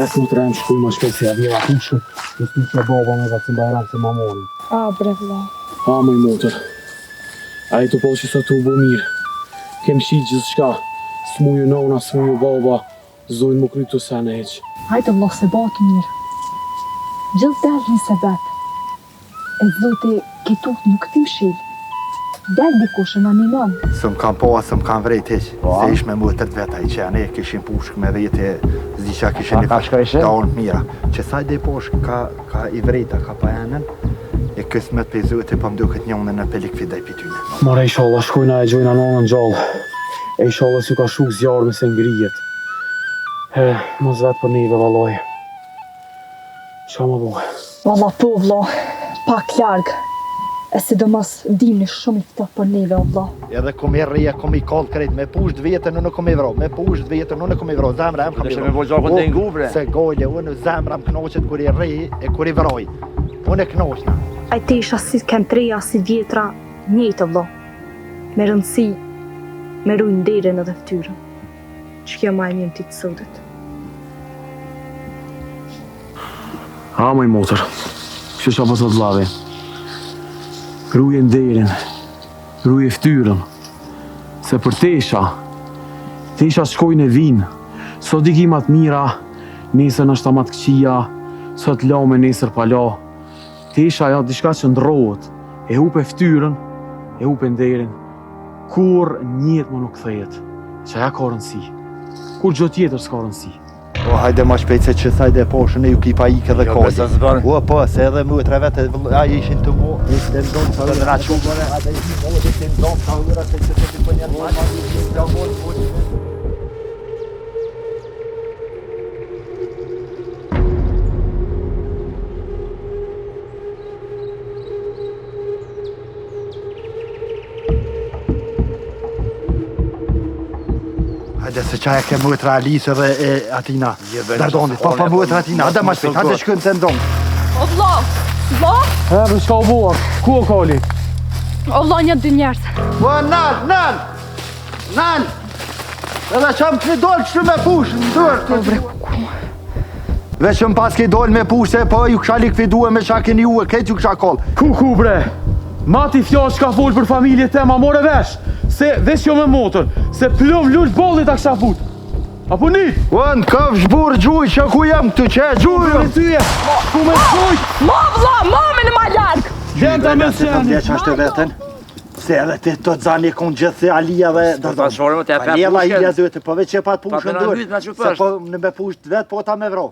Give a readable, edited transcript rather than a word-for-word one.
Nuk të rejmë shkuj më shpejt se ja vjera pushën. Nësë që baba me vatë bajram se ma morin. A, bre vla. A, mëj motër. A i të po që sa të u bo mirë. Kem shqit gjithë shka. S'muju nona, s'muju baba. Zojnë më kry të sene heq. Hajtë vla se batu mirë. Gjithë delë një sebep. E zote ketut nuk tim shil. Del dikush në animon. Së më kam po, së më kam vrejt heq. Se ish me mëtërt veta i që ne kishin pushk me vete, zdi që kishin një daun mira. Që saj dhe poshk ka i vrejta, ka pa janen, e kësë me të pejzut e pa mdu këtë njone në pelik fidej për tyne. Mare i shala, shkujna e gjojna nonën gjallë. E i shala si ka shuk zjarë me se ngrijet. Mos vetë për neve, valoj. Qa më boj? Valla po, vla. Pak largë. E sidomos dimni shumë i këta për neve, o vla. Edhe kom i rria, kom i kallë krejt, me pusht vjetën në kom i vro, me pusht vjetën në kom i vro, zemra em kom i vro. Se gojle, unë zemra më knoqet kur i rri e kur i vroj. Unë e knoqna. A te isha si kem treja, si vjetra, njëtë, vla. Me rëndësi, me rujnë derën edhe ftyrën. Që kjo ma e mjëm ti të sotit. A, mëj motër. Që qa pësot vlave. Ruje nderin, ruje ftyrën, se për tesha shkojnë e vinë, sot i kimat mira, nesër është amat këqia, sot la me nesër pa la. Tesha ja diçka që ndrohet, e hupe ftyrën, e hupe nderin, kur njët më nuk thejet, që ja ka rëndësi, kur gjë tjetër s'ka rëndësi. O, hajde ma shpejt se që saj dhe poshën e ju ki pa ike dhe kodi. O, po, se edhe mu e tre vete, a ishin të mu. Ishte ndonë sa dhe ratë shumë. A dhe ishte ndonë sa ura se që të të për njërë ma. Hajde se qaj e ke mëtra Alisë dhe e Atina. Dardonit, pa mëtra Atina. Hajde ma shpejt, hajde shkën të ndonë. O vla, vla? Për shka u boa, ku o kali? O vla një dy njerës. O, nan! Edhe që më të dollë që me pushë, në dërë. O bre, ku? Veç më pas ke dollë me pushë, se po ju kësha likvidue me qa keni u e këtë ju kësha kollë. Ku bre? Mati fjallë që ka folë për familje te ma more vesh, se vesh jo me motër, se plëm lullë bollit a kësha fut. Apo një? O, në këv zhburë gjuj që ku jem këtu që e gjujëm. Ku me gjuj? Ma vla, ma me në ma largë. Gjenta me Se të ashtë vetën, se edhe të të zani konë gjithë se Alia dhe... Të shorë më të e Alia dhe Alia dhe të përveç që e pa të pushën dërë, se po në me pushë vetë po ta me vro.